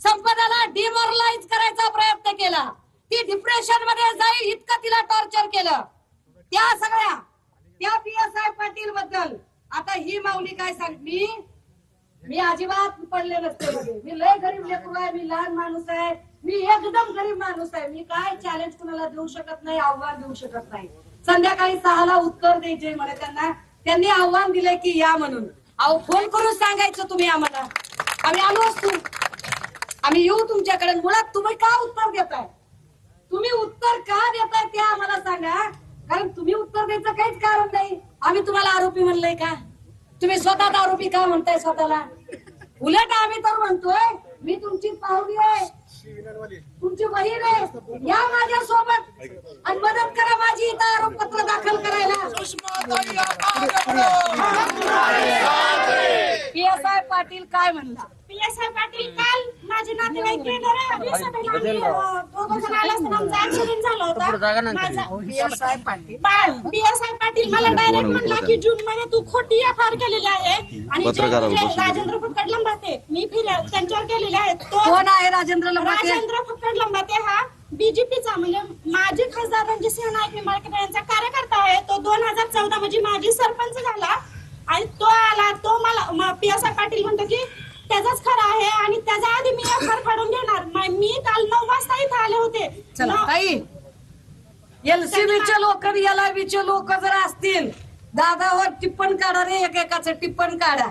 संपदाला demoralise करायचा प्रयत्न केला, ती डिप्रेशन मध्ये जाईल इतकं तिला टॉर्चर केलं. त्या सगळ्या त्या PSI पाटील बद्दल आता ही माऊली काय सांगली, मी अजिबात पडले नसते मध्ये, मी लय गरीब लेकरू आहे, मी लहान माणूस आहे, मी एकदम गरीब माणूस आहे, मी काय चॅलेंज कुणाला देऊ शकत नाही, आव्हान देऊ शकत नाही. संध्याकाळी 6ला उत्तर द्यायचे म्हणे त्यांना, त्यांनी आव्हान दिले की या म्हणून. अहो फोन करून सांगायचं तुम्ही आम्हाला, आम्ही आलो असतो, आम्ही येऊ तुमच्याकडे. मुळात तुम्ही का उत्तर देताय, तुम्ही उत्तर का देताय ते आम्हाला सांगा, कारण तुम्ही उत्तर द्यायचं काहीच कारण नाही. आम्ही तुम्हाला आरोपी म्हणलंय का, तुम्ही स्वतः आरोपी का म्हणताय स्वतःला. उलट आम्ही तर म्हणतोय मी तुमची पाहुणी आहे, तुमची बहीण आहे, या माझ्या सोबत आणि मदत करा माझी इथं आरोपपत्र दाखल करायला. PSI पाटील काय म्हणला, PSI पाटील काल माझे नातेवाईक येणार ऍक्सिडेंट झाला होता. PSI पाटील मला डायरेक्ट म्हणला की जून मध्ये तू खोटी FIR केलेली आहे आणि राजेंद्र फक्कड लंबाते मी त्यांच्यावर केलेले आहेत. कोण आहे राजेंद्र लंबाते? राजेंद्र फक्कड लंबाते हा BJPचा म्हणजे माजी खासदार रणजितसिंह नाईक निंबाळकर यांचा कार्यकर्ता आहे. तो 2014 म्हणजे माजी सरपंच झाला आणि तो आला, तो मला PSI पाटील म्हणतो की त्याचाच खरा आहे आणि त्याच्या आधी मी FIR काढून घेणार. मी काल 9 वाजता इथे आले होते. चला ताई, LCBचे लोक LIBचे लोक जर असतील, दादावर टिप्पण काढा रे, एकेकाचं टिप्पण काढा.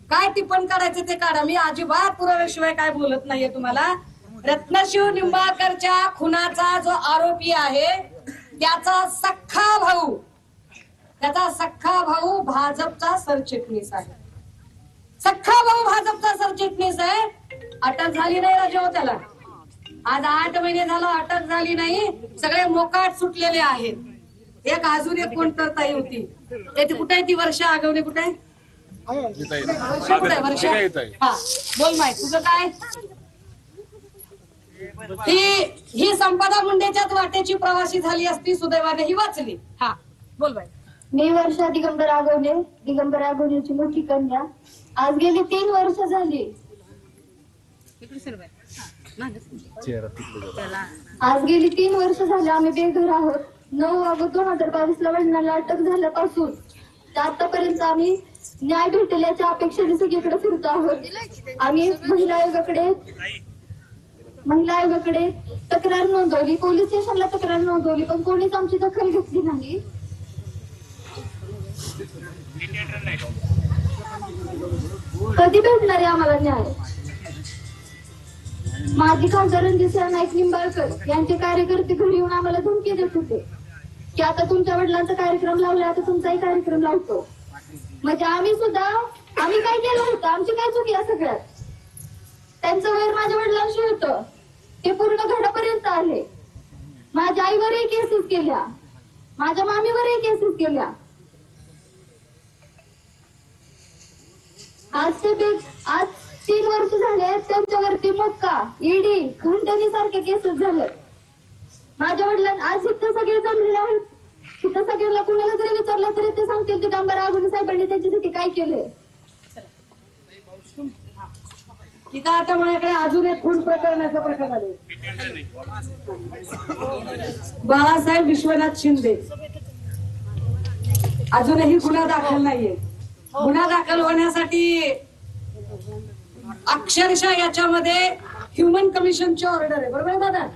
काय टिप्पण काढायचं ते काढा, मी अजिबात पुराव्याशिवाय काय बोलत नाहीये तुम्हाला. रत्नशिव निंबाळकरच्या खुनाचा जो आरोपी आहे त्याचा सख्खा भाऊ भाजपचा सरचिटणीस आहे, सख्खा भाऊ भाजपचा सरचिटणीस आहे. अटक झाली नाही राजा हो त्याला, आज 8 महिने झालं अटक झाली नाही, सगळे मोकाट सुटलेले आहेत. एक अजून एक कोण ताई होती, ते कुठे आहे ती वर्षा आगवणे, कुठे आहे वर्षा? हा बोल माहिती तुझं काय. ही संपदा मुंडेच्याच वाटेची प्रवासी झाली असती, सुदैवाने ही वाचली. हा बोल बाई. मी वर्षा दिगंबर आगवणेची मोठी कन्या. आज गेली 3 वर्ष झाली, आम्ही बेघर आहोत. 9 ऑगस्ट 2022 ला वडिलांना अटक झाल्यापासून आतापर्यंत आम्ही न्याय भेटेल याच्या अपेक्षेने सगळीकडे फिरतो आहोत. आम्ही महिला आयोगाकडे तक्रार नोंदवली, पोलीस स्टेशनला तक्रार नोंदवली, पण कोणीच आमची दखल घेतली नाही. कधी भेटणार आहे आम्हाला न्याय. माजी खासदार रणजितसिंह नाईक निंबाळकर यांचे कार्यकर्ते घरी येऊन आम्हाला धमकी देत होते की आता तुमच्या वडिलांचा कार्यक्रम लावला, आता तुमचाही कार्यक्रम लावतो. म्हणजे आम्ही काय केलं होतं, आमची काय चुकी या सगळ्यात. त्यांचं वैर माझ्या वडिलांशी होतं, ते पूर्ण घरापर्यंत आले. माझ्या आईवरही केसेस केल्या, माझ्या मामीवरही केसेस केल्या. आज 3 वर्ष झाले त्यांच्यावरती मोक्का, ईडी, खंडणी सारखे केसेस झाले. माझ्या वडिलांना आज इथं सगळे जमलेले आहेत, तिथं सगळ्यांना कुणाला जरी विचारलं तरी ते सांगतील की दिगंबर आगवणे साहेबांनी त्यांच्यासाठी काय केलंय. तिथं आता माझ्याकडे अजून एक खून प्रकरणाचा प्रकार आले. बाळासाहेब विश्वनाथ शिंदे अजूनही गुन्हा दाखल नाहीये. गुन्हा दाखल होण्यासाठी अक्षरशः याच्यामध्ये ह्युमन कमिशनची ऑर्डर आहे, बरोबर आहे दादा.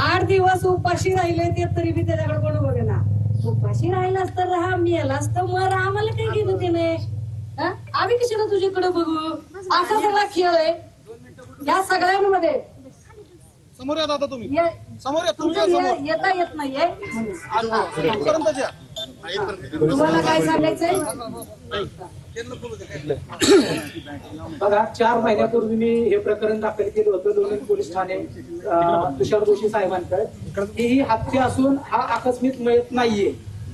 8 दिवस उपाशी राहिले ते तरी बी त्याच्याकडे कोण बघेना. उपाशी राहिलास तर राहा, मेलास तर मर, आम्हाला काही घेत होते नाही. आम्ही कशाला तुझ्याकडे बघू, असा सगळा खेळ आहे. या सगळ्यांमध्ये समोर या दादा, तुम्ही समोर येता येत नाहीये. तुम्हाला काय सांगायचंय बघा, 4 महिन्यापूर्वी मी हे प्रकरण दाखल केलं होतं लोणंद पोलीस ठाणे तुषार जोशी साहेबांकडे. ही हत्या असून हा आकस्मिक मयत नाहीये.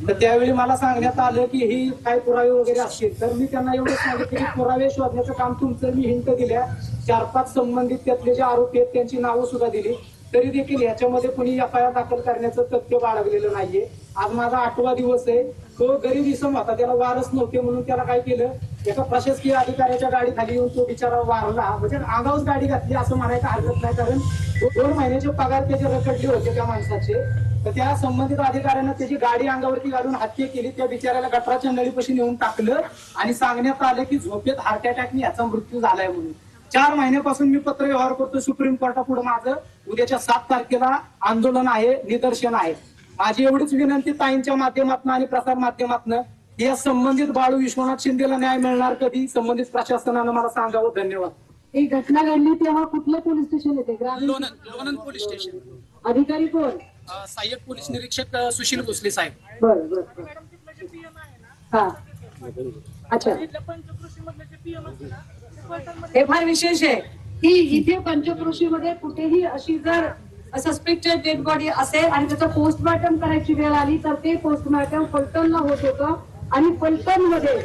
तर त्यावेळी मला सांगण्यात आलं की ही काय पुरावे वगैरे असतील, तर मी त्यांना एवढं सांगितलं की पुरावे शोधण्याचं काम तुमचं. मी हिंट दिल्या, 4-5 संबंधित त्यातले जे आरोपी आहेत त्यांची नावं सुद्धा दिली, तरी देखील याच्यामध्ये कुणी FIR दाखल करण्याचं तथ्य बाळगलेलं नाहीये. आज माझा 8वा दिवस आहे. तो गरीब इसम होता, त्याला वारस नव्हते म्हणून त्याला काय केलं, एका प्रशासकीय अधिकाऱ्याच्या गाडी खाली येऊन तो बिचारा वारला, म्हणजे अंगावर गाडी घातली असं म्हणायला हरकत नाही, कारण 2 महिन्याचे पगार त्याचे रखडले होते त्या माणसाचे. तर त्या संबंधित अधिकाऱ्यानं त्याची गाडी अंगावरती घालून हत्या केली. त्या बिचाऱ्याला गटराच्या नळीपाशी नेऊन टाकलं आणि सांगण्यात आलं की झोपेत हार्ट अटॅकने याचा मृत्यू झालाय म्हणून. 4 महिन्यापासून मी पत्र व्यवहार करतो सुप्रीम कोर्टापुढे. माझं उद्याच्या 7 तारखेला आंदोलन आहे, निदर्शन आहे. माझी एवढीच विनंती ताईंच्या माध्यमातून आणि प्रसार माध्यमातून, या संबंधित बाळू विश्वनाथ शिंदेला न्याय मिळणार कधी, संबंधित प्रशासनानं मला सांगावं. धन्यवाद. ही घटना घडली तेव्हा कुठलं पोलीस स्टेशन येते? ग्रामीण लोणंद पोलीस स्टेशन. अधिकारी कोण? सहाय्यक पोलीस निरीक्षक सुशील भोसले साहेब. बरं बरं. हा अच्छा. हे फार विशेष आहे की इथे पंचक्रोशीमध्ये कुठेही अशी जर सस्पेक्टेड डेड बॉडी असेल आणि त्याचं पोस्टमॉर्टम करायची वेळ आली तर ते पोस्टमॉर्टम फलटणला होत होतं आणि फलटणमध्ये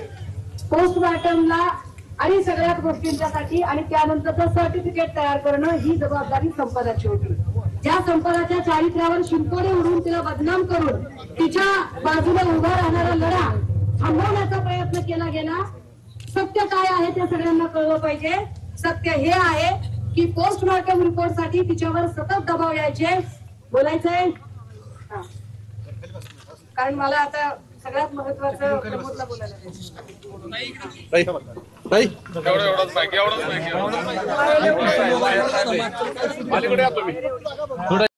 पोस्टमॉर्टमला आणि सगळ्याच गोष्टींच्यासाठी आणि त्यानंतरचं सर्टिफिकेट तयार करणं ही जबाबदारी संपदाची होती. ज्या संपदाच्या चारित्र्यावर शिंतोडे उडून तिला बदनाम करून तिच्या बाजूला उभा राहणारा लढा थांबवण्याचा प्रयत्न केला गेला. सत्य काय आहे ते सगळ्यांना कळलं पाहिजे. सत्य हे आहे की पोस्टमॉर्टम रिपोर्ट साठी तिच्यावर सतत दबाव यायचे. बोलायचंय कारण मला आता सगळ्यात महत्वाचं प्रमोदला बोलायला एवढाच माहिती